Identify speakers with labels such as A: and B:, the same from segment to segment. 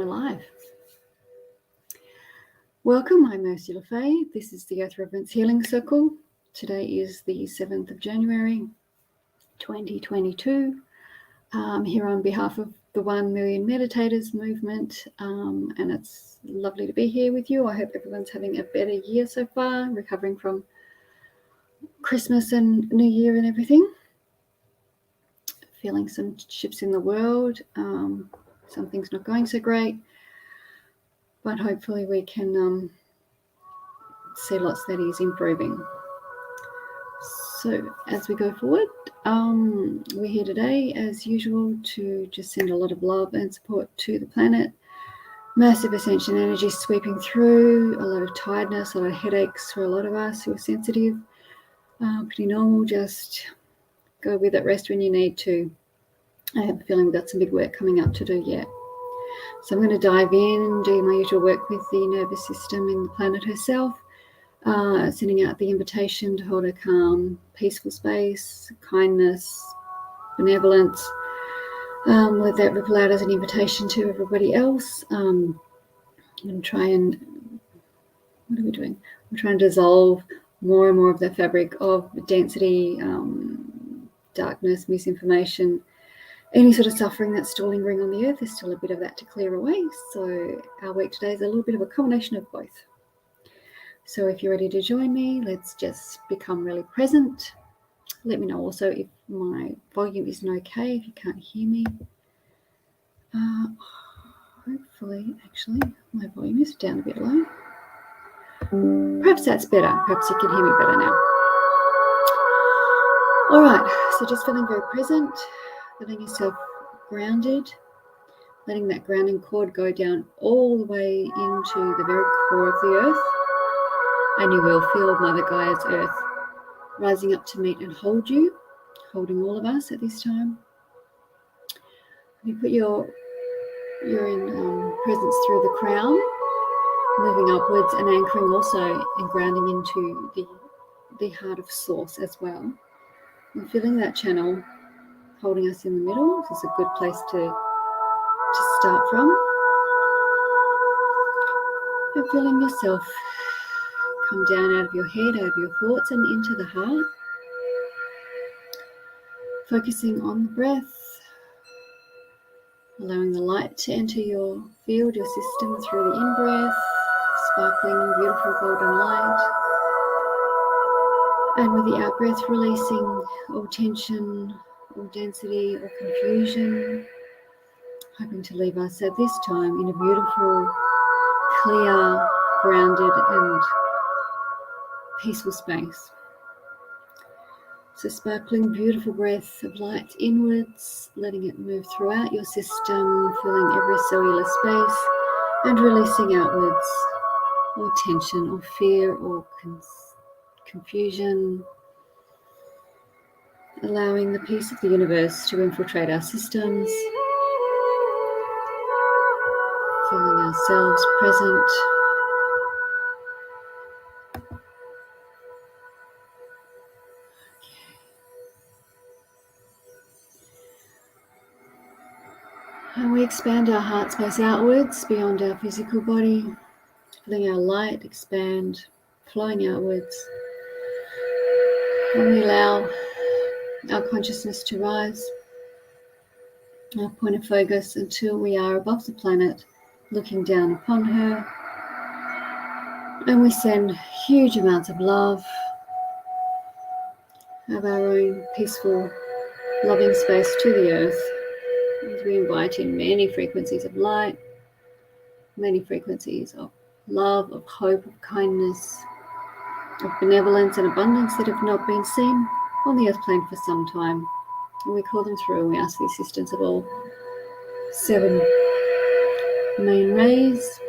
A: we're live. Welcome, I'm Ursula Faye. This is the Earth Reverence Healing Circle. Today is the 7th of January, 2022. I'm here on behalf of the 1 Million Meditators movement, and it's lovely to be here with you. I hope everyone's having a better year so far, recovering from Christmas and New Year and everything. Feeling some shifts in the world. Some things not going so great, but hopefully we can see lots that is improving. So as we go forward, we're here today as usual to just send a lot of love and support to the planet. Massive ascension energy sweeping through, a lot of tiredness, a lot of headaches for a lot of us who are sensitive. Pretty normal, just go with it, rest when you need to. I have a feeling we've got some big work coming up to do yet. So I'm going to dive in, do my usual work with the nervous system and the planet herself, sending out the invitation to hold a calm, peaceful space, kindness, benevolence. Let that ripple out as an invitation to everybody else. I'm going to try and, what are we doing? We're trying to dissolve more and more of the fabric of density, darkness, misinformation, any sort of suffering that's still lingering on the earth. There's still a bit of that to clear away. So our work today is a little bit of a combination of both. So if you're ready to join me, let's just become really present. Let me know also if my volume isn't okay, if you can't hear me. Hopefully, actually, my volume is down a bit low. Perhaps that's better. Perhaps you can hear me better now. All right, so just feeling very present. Feeling yourself grounded, letting that grounding cord go down all the way into the very core of the earth, and you will feel Mother Gaia's earth rising up to meet and hold you, holding all of us at this time. You put your in presence through the crown, moving upwards and anchoring also and grounding into the heart of Source as well. And feeling that channel holding us in the middle. This is a good place to start from. And feeling yourself come down out of your head, out of your thoughts and into the heart. Focusing on the breath. Allowing the light to enter your field, your system through the in-breath. Sparkling, beautiful golden light. And with the out-breath, releasing all tension, or density or confusion, hoping to leave us at this time in a beautiful, clear, grounded and peaceful space. So sparkling, beautiful breath of light inwards, letting it move throughout your system, filling every cellular space and releasing outwards all tension or fear or confusion. Allowing the peace of the universe to infiltrate our systems, feeling ourselves present. And we expand our heart space outwards beyond our physical body, feeling our light expand, flowing outwards. And we allow our consciousness to rise, our point of focus, until we are above the planet, looking down upon her. And we send huge amounts of love, of our own peaceful, loving space to the earth. As we invite in many frequencies of light, many frequencies of love, of hope, of kindness, of benevolence and abundance that have not been seen on the earth plane for some time. And we call them through, and we ask the assistance of all 7 main rays.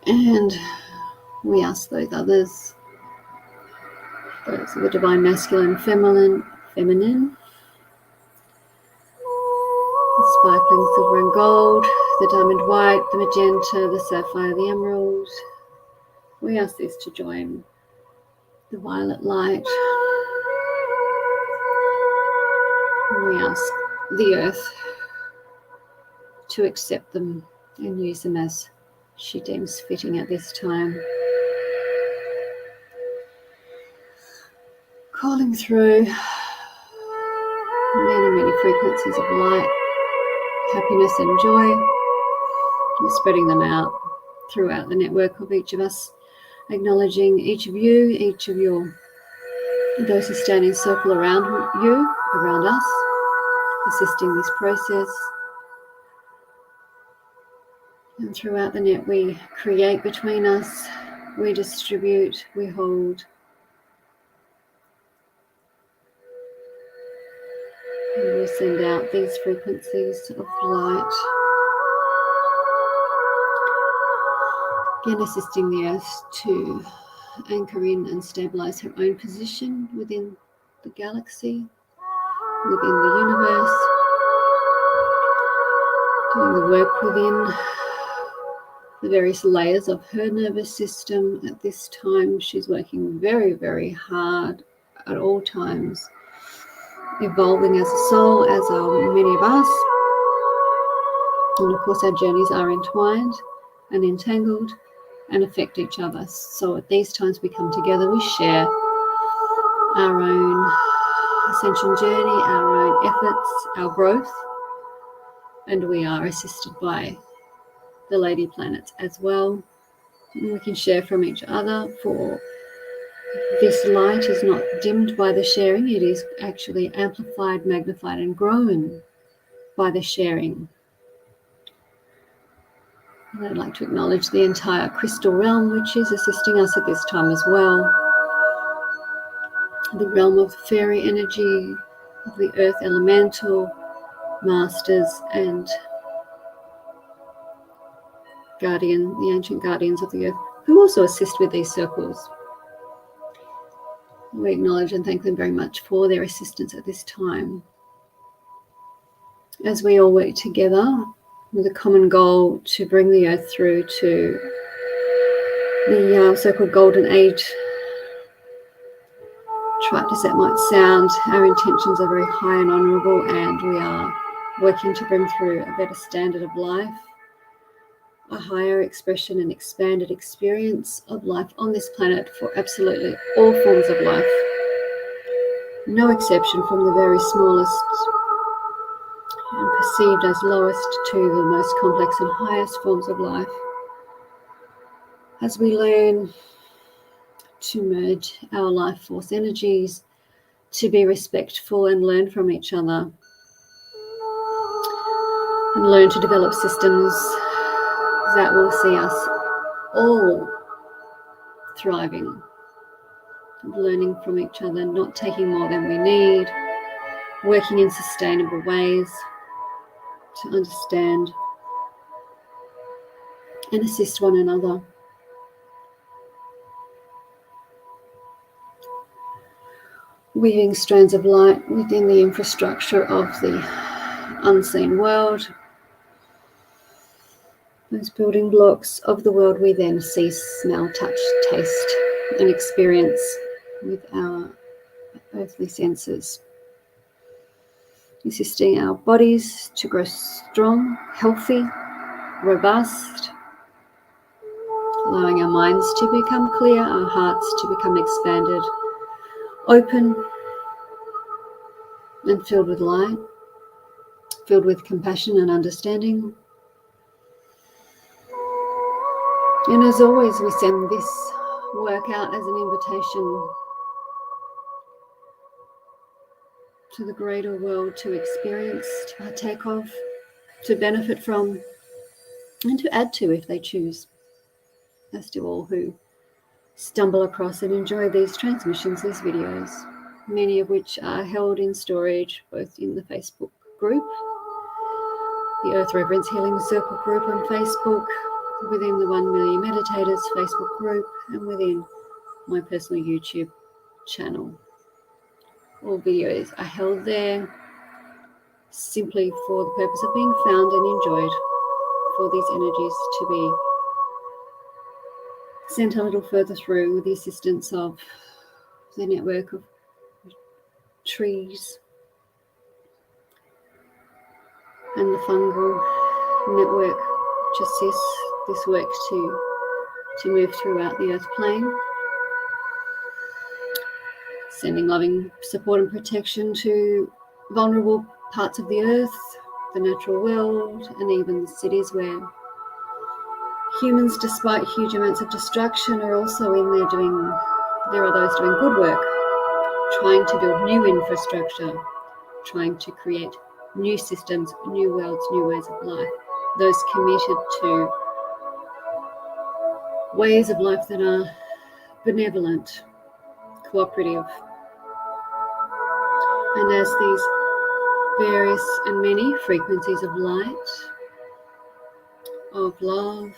A: And we ask those others, those of the divine masculine, feminine, the sparkling silver and gold, the diamond white, the magenta, the sapphire, the emerald. We ask this to join the violet light. We ask the earth to accept them and use them as she deems fitting at this time. Calling through many frequencies of light, happiness and joy. We're spreading them out throughout the network of each of us, acknowledging each of you, each of those who stand in circle around you, around us, assisting this process. And throughout the net we create between us, we distribute, we hold. And we send out these frequencies of light. Again, assisting the earth to anchor in and stabilize her own position within the galaxy, within the universe, doing the work within the various layers of her nervous system. At this time, she's working very hard at all times, evolving as a soul, as are many of us. And of course, our journeys are entwined and entangled and affect each other. So at these times we come together, we share our own ascension journey, our own efforts, our growth, and we are assisted by the lady planets as well. And we can share from each other, for this light is not dimmed by the sharing, it is actually amplified, magnified and grown by the sharing. And I'd like to acknowledge the entire crystal realm, which is assisting us at this time as well. The realm of fairy energy, of the earth elemental, masters and the ancient guardians of the earth, who also assist with these circles. We acknowledge and thank them very much for their assistance at this time, as we all work together with a common goal to bring the earth through to the so-called golden age. Trite as that might sound, our intentions are very high and honourable, and we are working to bring through a better standard of life, a higher expression and expanded experience of life on this planet for absolutely all forms of life. No exception, from the very smallest and perceived as lowest to the most complex and highest forms of life, as we learn to merge our life force energies, to be respectful and learn from each other, and learn to develop systems that will see us all thriving, learning from each other, not taking more than we need, working in sustainable ways to understand and assist one another. Weaving strands of light within the infrastructure of the unseen world, those building blocks of the world we then see, smell, touch, taste and experience with our earthly senses, assisting our bodies to grow strong, healthy, robust, allowing our minds to become clear, our hearts to become expanded, open and filled with light, filled with compassion and understanding. And as always, we send this work out as an invitation to the greater world to experience, to partake of, to benefit from, and to add to if they choose, as do all who stumble across and enjoy these transmissions, these videos, many of which are held in storage both in the Facebook group, the Earth Reverence Healing Circle group on Facebook, within the 1 Million Meditators Facebook group, and within my personal YouTube channel. All videos are held there simply for the purpose of being found and enjoyed, for these energies to be sent a little further through with the assistance of the network of trees and the fungal network which assists this work to move throughout the earth plane, sending loving support and protection to vulnerable parts of the earth, the natural world, and even the cities where humans, despite huge amounts of destruction, are also in there there are those doing good work, trying to build new infrastructure, trying to create new systems, new worlds, new ways of life, those committed to ways of life that are benevolent, cooperative. And as these various and many frequencies of light, of love,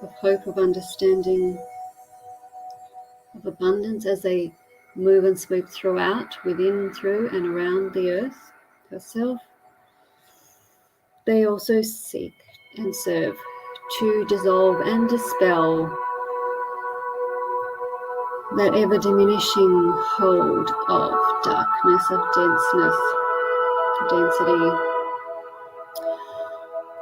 A: of hope, of understanding, of abundance, as they move and sweep throughout, within, through, and around the earth herself, they also seek and serve to dissolve and dispel that ever diminishing hold of darkness, of denseness, density,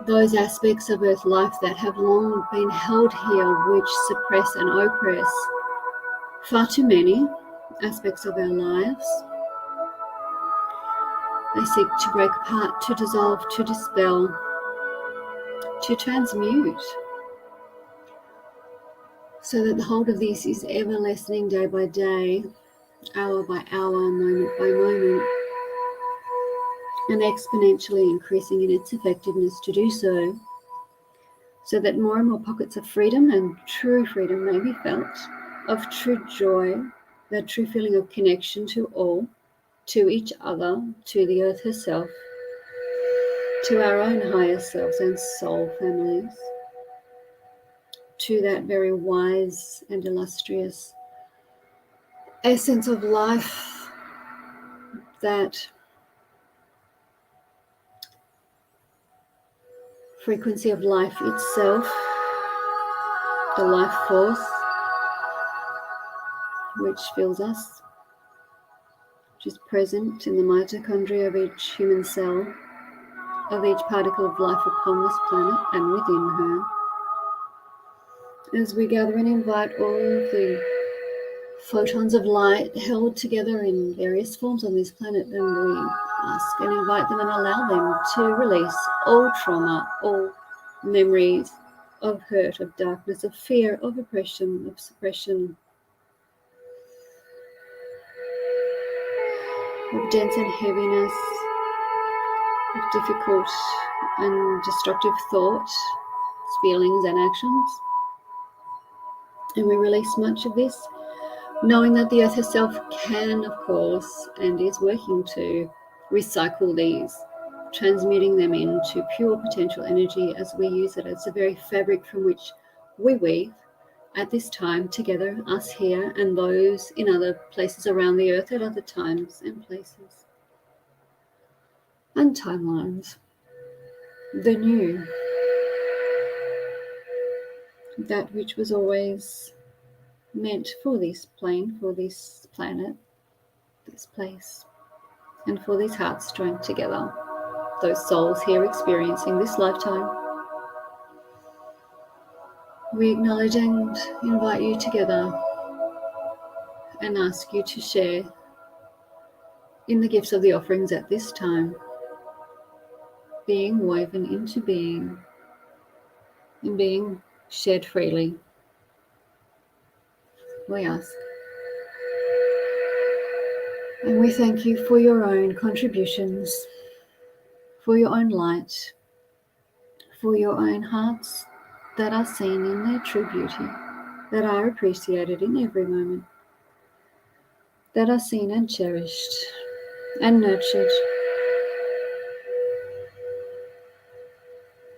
A: those aspects of earth life that have long been held here, which suppress and oppress far too many aspects of our lives. They seek to break apart, to dissolve, to dispel, to transmute, so that the hold of this is ever lessening day by day, hour by hour, moment by moment, and exponentially increasing in its effectiveness to do so, so that more and more pockets of freedom and true freedom may be felt, of true joy, that true feeling of connection to all, to each other, to the earth herself, to our own higher selves and soul families, to that very wise and illustrious essence of life, that frequency of life itself, the life force which fills us, which is present in the mitochondria of each human cell, of each particle of life upon this planet and within her. As we gather and invite all of the photons of light held together in various forms on this planet, and we ask and invite them and allow them to release all trauma, all memories of hurt, of darkness, of fear, of oppression, of suppression, of dense and heaviness, of difficult and destructive thought, feelings and actions. And we release much of this, knowing that the earth herself can, of course, and is working to recycle these, transmuting them into pure potential energy as we use it as the very fabric from which we weave at this time together, us here and those in other places around the earth at other times and places and timelines. The new, that which was always meant for this plane, for this planet, this place, and for these hearts joined together, those souls here experiencing this lifetime. We acknowledge and invite you together and ask you to share in the gifts of the offerings at this time, being woven into being and being shared freely. We ask. And we thank you for your own contributions, for your own light, for your own hearts that are seen in their true beauty, that are appreciated in every moment, that are seen and cherished and nurtured.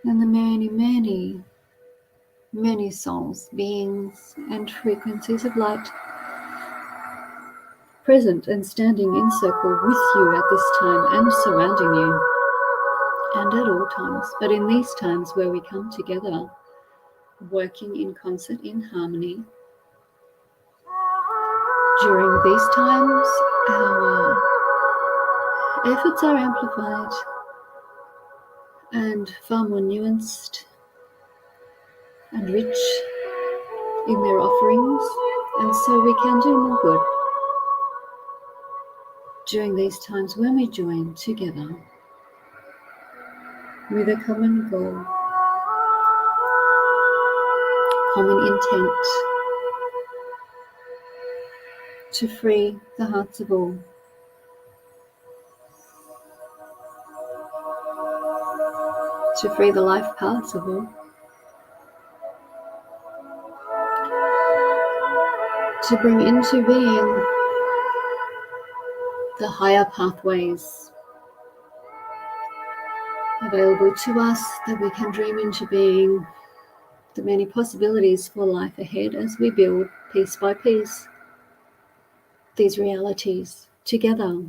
A: And the many, many, many souls, beings, and frequencies of light present and standing in circle with you at this time and surrounding you, and at all times, but in these times where we come together, working in concert, in harmony. During these times, our efforts are amplified, and far more nuanced and rich in their offerings, and so we can do more good during these times when we join together with a common goal, common intent to free the hearts of all, to free the life paths of all, to bring into being the higher pathways available to us, that we can dream into being the many possibilities for life ahead as we build piece by piece these realities together.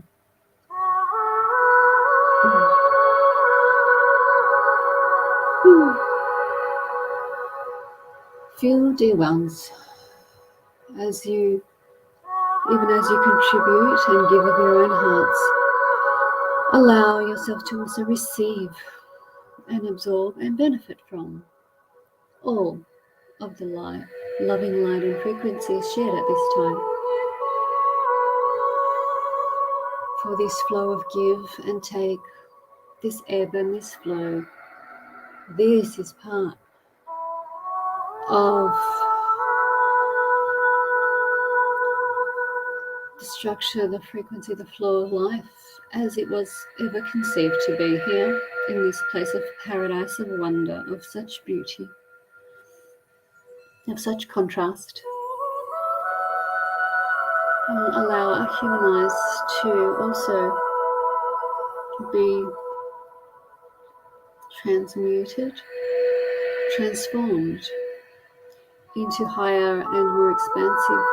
A: Feel, dear ones, as you contribute and give of your own hearts, allow yourself to also receive and absorb and benefit from all of the light, loving light and frequencies shared at this time. For this flow of give and take, this ebb and this flow, this is part of the structure, the frequency, the flow of life as it was ever conceived to be here in this place of paradise, of wonder, of such beauty, of such contrast. And allow our human eyes to also be transmuted, transformed into higher and more expansive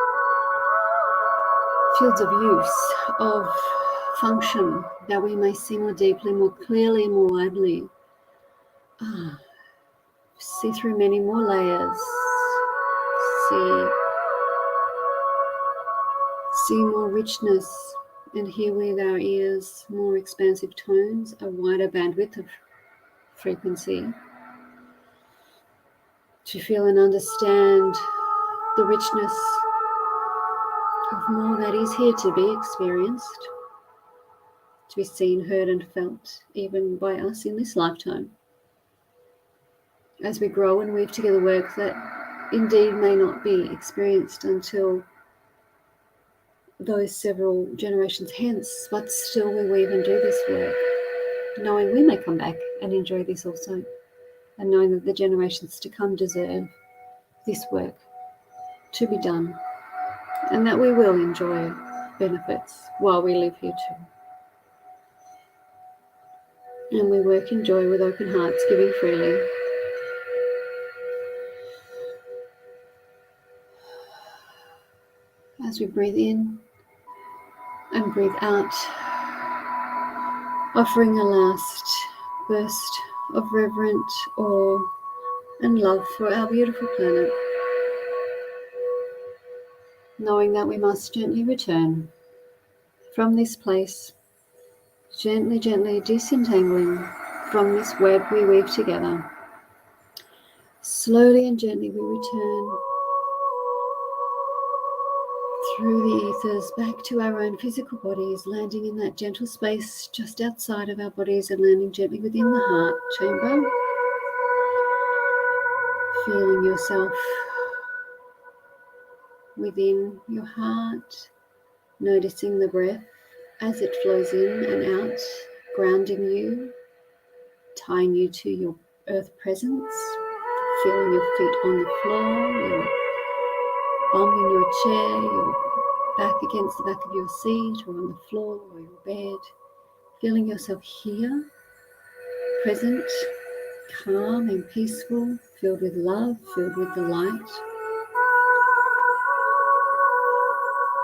A: fields of use, of function, that we may see more deeply, more clearly, more widely, see through many more layers, see more richness, and hear with our ears more expansive tones, a wider bandwidth of frequency, to feel and understand the richness of more that is here to be experienced, to be seen, heard and felt even by us in this lifetime, as we grow and weave together work that indeed may not be experienced until those several generations hence, but still we weave and do this work, knowing we may come back and enjoy this also, and knowing that the generations to come deserve this work to be done, and that we will enjoy benefits while we live here too. And we work in joy with open hearts, giving freely. As we breathe in and breathe out, offering a last burst of reverent awe and love for our beautiful planet, knowing that we must gently return from this place, gently disentangling from this web we weave together. Slowly and gently we return through the ethers back to our own physical bodies, landing in that gentle space just outside of our bodies and landing gently within the heart chamber. Feeling yourself within your heart, noticing the breath as it flows in and out, grounding you, tying you to your earth presence, feeling your feet on the floor, your bum in your chair, your back against the back of your seat or on the floor or your bed, feeling yourself here, present, calm and peaceful, filled with love, filled with the light.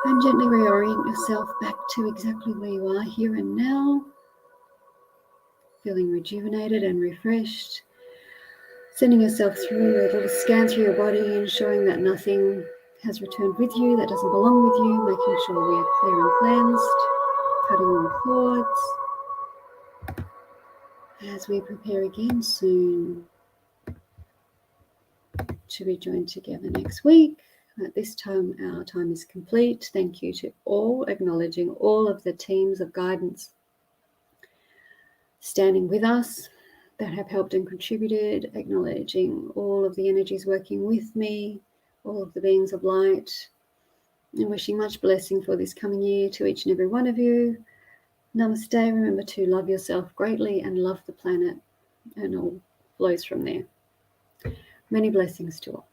A: And gently reorient yourself back to exactly where you are here and now, feeling rejuvenated and refreshed, sending yourself through a little scan through your body, ensuring that nothing has returned with you that doesn't belong with you, making sure we are clear and cleansed, cutting all cords, as we prepare again soon to be joined together next week. At this time, our time is complete. Thank you to all, acknowledging all of the teams of guidance standing with us that have helped and contributed, acknowledging all of the energies working with me, all of the beings of light, and wishing much blessing for this coming year to each and every one of you. Namaste. Remember to love yourself greatly and love the planet, and all flows from there. Many blessings to all.